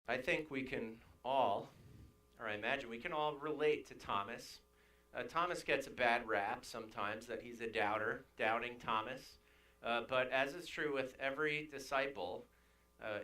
I think we can all, or I imagine we can all relate to Thomas. Thomas gets a bad rap sometimes that he's a doubter, doubting Thomas. But as is true with every disciple, uh,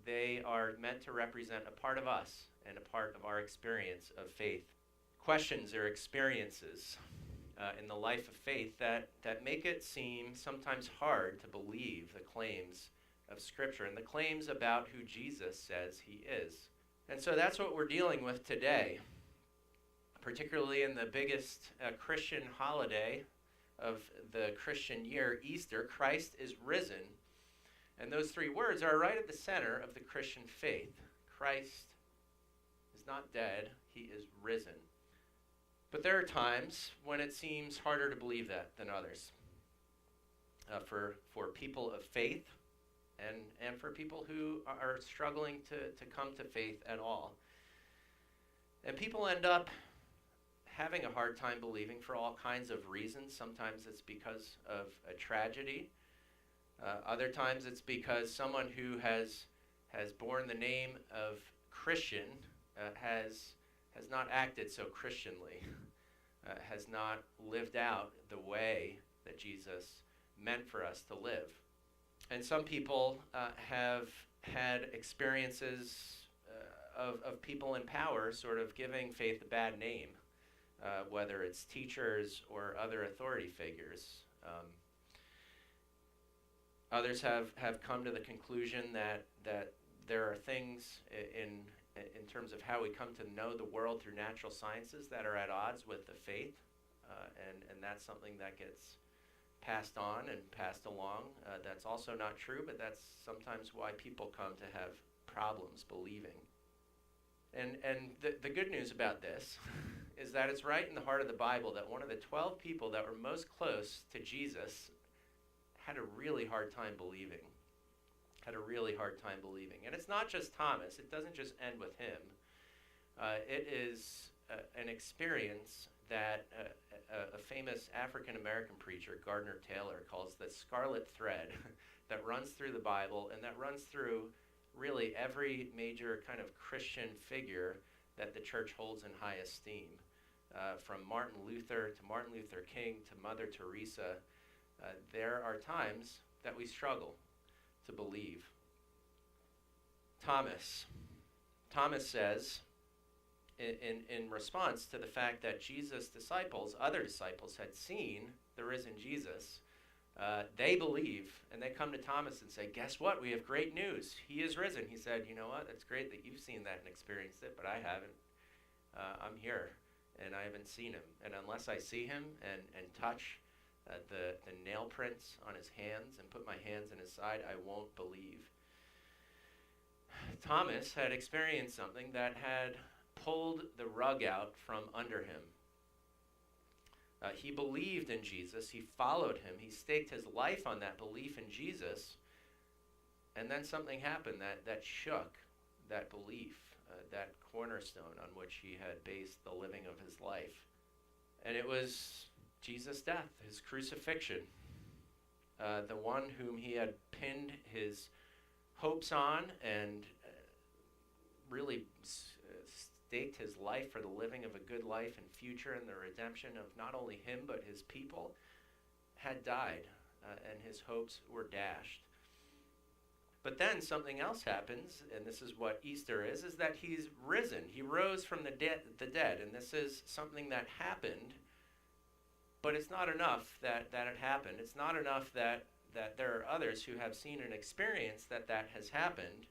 they are meant to represent a part of us and a part of our experience of faith. Questions or experiences in the life of faith that make it seem sometimes hard to believe the claims of Scripture and the claims about who Jesus says he is. And so that's what we're dealing with today, particularly in the biggest Christian holiday of the Christian year, Easter. Christ is risen. And those three words are right at the center of the Christian faith. Christ is not dead, he is risen. But there are times when it seems harder to believe that than others. For people of faith and for people who are struggling to come to faith at all. And people end up having a hard time believing for all kinds of reasons. Sometimes it's because of a tragedy. Other times it's because someone who has borne the name of Christian has not acted so Christianly, has not lived out the way that Jesus meant for us to live. And some people have had experiences of people in power sort of giving faith a bad name, whether it's teachers or other authority figures. Others have come to the conclusion that there are things in terms of how we come to know the world through natural sciences that are at odds with the faith, and that's something that gets passed on and passed along. That's also not true, but that's sometimes why people come to have problems believing. And the good news about this is that it's right in the heart of the Bible that one of the 12 people that were most close to Jesus had a really hard time believing. And it's not just Thomas. It doesn't just end with him. It is an experience that a famous African-American preacher, Gardner Taylor, calls the scarlet thread that runs through the Bible and that runs through really every major kind of Christian figure that the church holds in high esteem. From Martin Luther to Martin Luther King to Mother Teresa, there are times that we struggle to believe. Thomas says, in response to the fact that Jesus' disciples, other disciples, had seen the risen Jesus, they believe, and they come to Thomas and say, guess what? We have great news. He is risen. He said, you know what? It's great that you've seen that and experienced it, but I haven't. I'm here, and I haven't seen him. And unless I see him and touch the nail prints on his hands and put my hands in his side, I won't believe. Thomas had experienced something that had pulled the rug out from under him. He believed in Jesus. He followed him. He staked his life on that belief in Jesus. And then something happened that shook that belief, that cornerstone on which he had based the living of his life. And it was Jesus' death, his crucifixion. The one whom he had pinned his hopes on and really staked his life for the living of a good life and future and the redemption of not only him but his people, had died, and his hopes were dashed. But then something else happens, and this is what Easter is that he's risen. He rose from the dead, and this is something that happened, but it's not enough that it happened. It's not enough that there are others who have seen and experienced that has happened.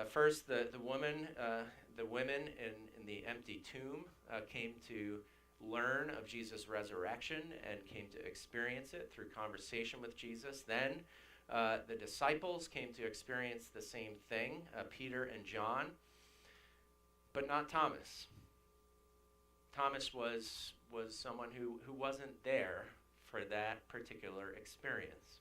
First, the women in the empty tomb came to learn of Jesus' resurrection and came to experience it through conversation with Jesus. Then the disciples came to experience the same thing, Peter and John, but not Thomas. Thomas was someone who wasn't there for that particular experience.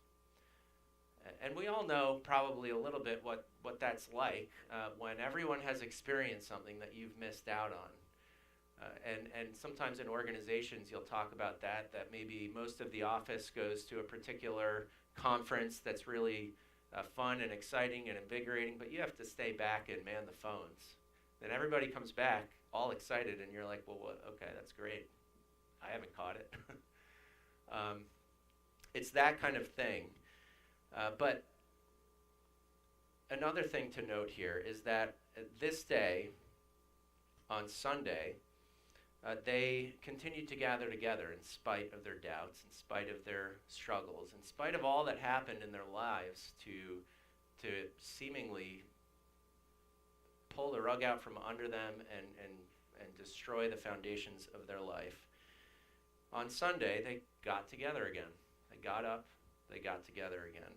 And we all know probably a little bit what that's like when everyone has experienced something that you've missed out on. And sometimes in organizations you'll talk about that maybe most of the office goes to a particular conference that's really fun and exciting and invigorating, but you have to stay back and man the phones. Then everybody comes back all excited, and you're like, well, okay, that's great. I haven't caught it. It's that kind of thing. But another thing to note here is that this day, on Sunday, they continued to gather together in spite of their doubts, in spite of their struggles, in spite of all that happened in their lives to seemingly pull the rug out from under them and destroy the foundations of their life. On Sunday, they got together again. They got up, they got together again.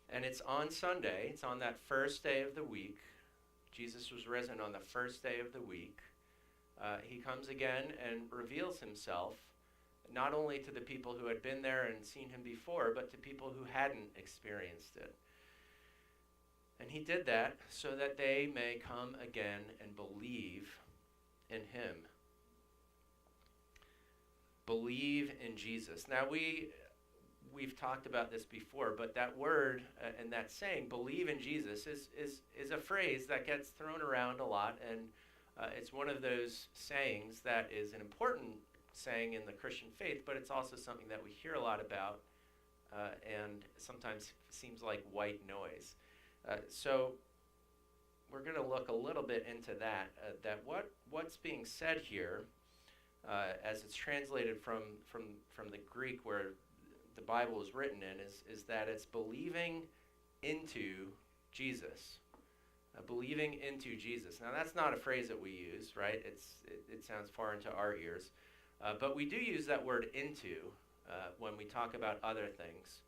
And it's on Sunday, it's on that first day of the week. Jesus was risen on the first day of the week. He comes again and reveals himself, not only to the people who had been there and seen him before, but to people who hadn't experienced it. And he did that so that they may come again and believe in him. Believe in Jesus. Now, we've talked about this before, but that word and that saying, believe in Jesus, is a phrase that gets thrown around a lot, and it's one of those sayings that is an important saying in the Christian faith, but it's also something that we hear a lot about and sometimes seems like white noise. So we're going to look a little bit into that, that what's being said here, as it's translated from the Greek where the Bible is written in, is that it's believing into Jesus. Believing into Jesus. Now, that's not a phrase that we use, right? It sounds foreign to our ears. But we do use that word into when we talk about other things.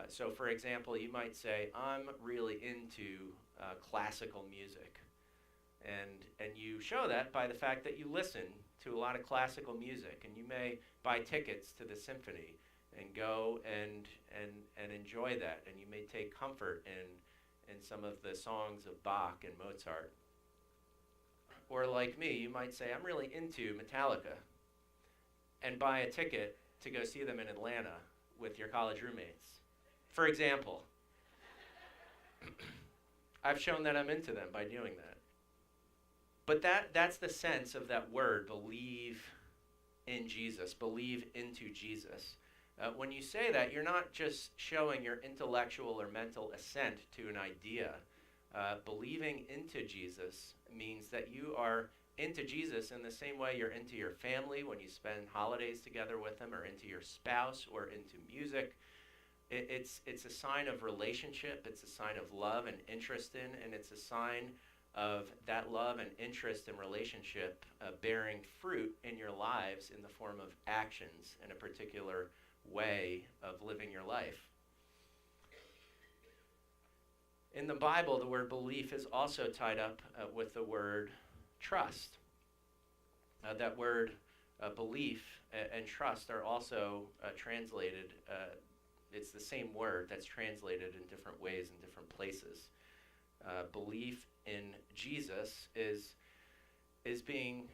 So, for example, you might say, I'm really into classical music. And you show that by the fact that you listen to a lot of classical music. And you may buy tickets to the symphony and go and enjoy that. And you may take comfort in some of the songs of Bach and Mozart. Or like me, you might say, I'm really into Metallica, and buy a ticket to go see them in Atlanta with your college roommates. For example, I've shown that I'm into them by doing that. But that's the sense of that word, believe in Jesus, believe into Jesus. When you say that, you're not just showing your intellectual or mental assent to an idea. Believing into Jesus means that you are into Jesus in the same way you're into your family when you spend holidays together with them, or into your spouse, or into music. It's a sign of relationship. It's a sign of love and interest in, and it's a sign of that love and interest and relationship bearing fruit in your lives in the form of actions in a particular way of living your life. In the Bible, the word belief is also tied up with the word trust. That word belief and trust are also translated, it's the same word that's translated in different ways in different places. Belief in Jesus is being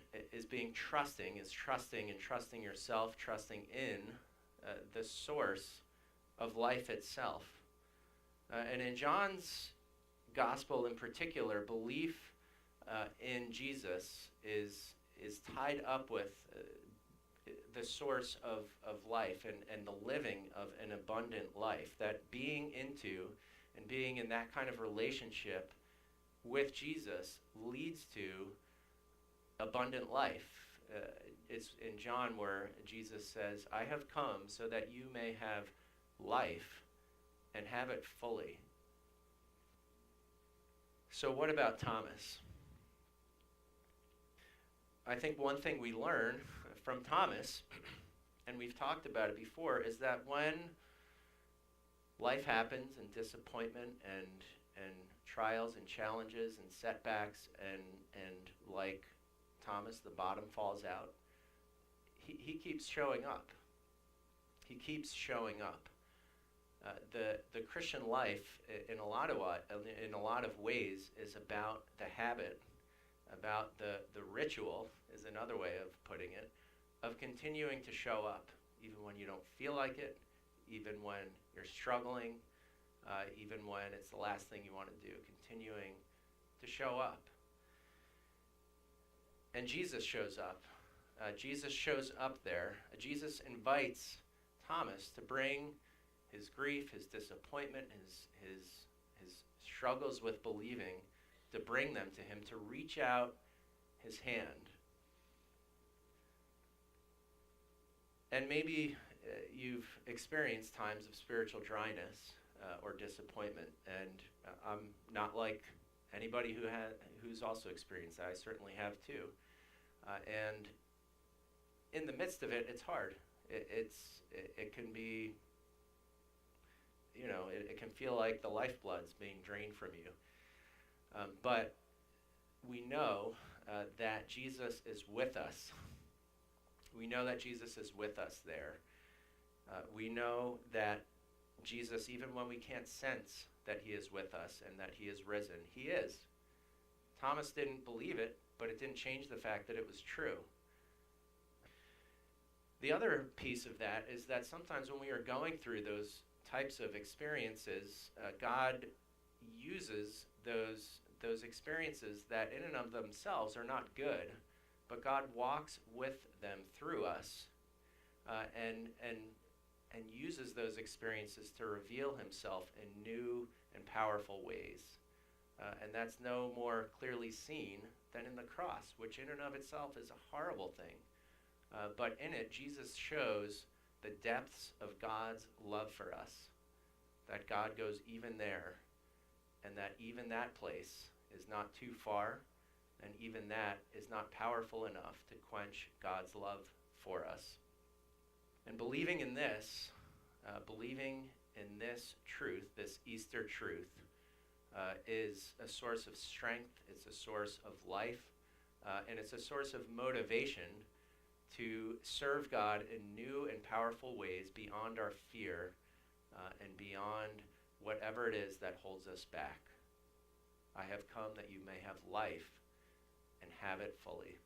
trusting, is trusting and trusting yourself, trusting in the source of life itself. And in John's gospel in particular, belief in Jesus is tied up with the source of life and the living of an abundant life. That being into and being in that kind of relationship with Jesus leads to abundant life. It's in John where Jesus says, I have come so that you may have life and have it fully. So what about Thomas? I think one thing we learn from Thomas, and we've talked about it before, is that when life happens and disappointment and trials and challenges and setbacks and like Thomas, the bottom falls out, he keeps showing up. He keeps showing up. The Christian life, in a lot of ways, is about the habit, about the ritual, is another way of putting it, of continuing to show up, even when you don't feel like it, even when you're struggling, even when it's the last thing you want to do, continuing to show up. And Jesus shows up. Jesus shows up there. Jesus invites Thomas to bring his grief, his disappointment, his struggles with believing, to bring them to him, to reach out his hand. And maybe you've experienced times of spiritual dryness or disappointment, and I'm not like anybody who's also experienced that. I certainly have too. And in the midst of it, it's hard. It can be, it can feel like the lifeblood's being drained from you. But we know that Jesus is with us. We know that Jesus is with us there. We know that Jesus, even when we can't sense that he is with us and that he is risen, he is. Thomas didn't believe it, but it didn't change the fact that it was true. The other piece of that is that sometimes when we are going through those types of experiences, God uses those experiences that in and of themselves are not good, but God walks with them through us and uses those experiences to reveal himself in new and powerful ways. And that's no more clearly seen than in the cross, which in and of itself is a horrible thing. But in it, Jesus shows the depths of God's love for us, that God goes even there, and that even that place is not too far, and even that is not powerful enough to quench God's love for us. And believing in this truth, this Easter truth, is a source of strength, it's a source of life, and it's a source of motivation to serve God in new and powerful ways beyond our fear and beyond whatever it is that holds us back. I have come that you may have life and have it fully.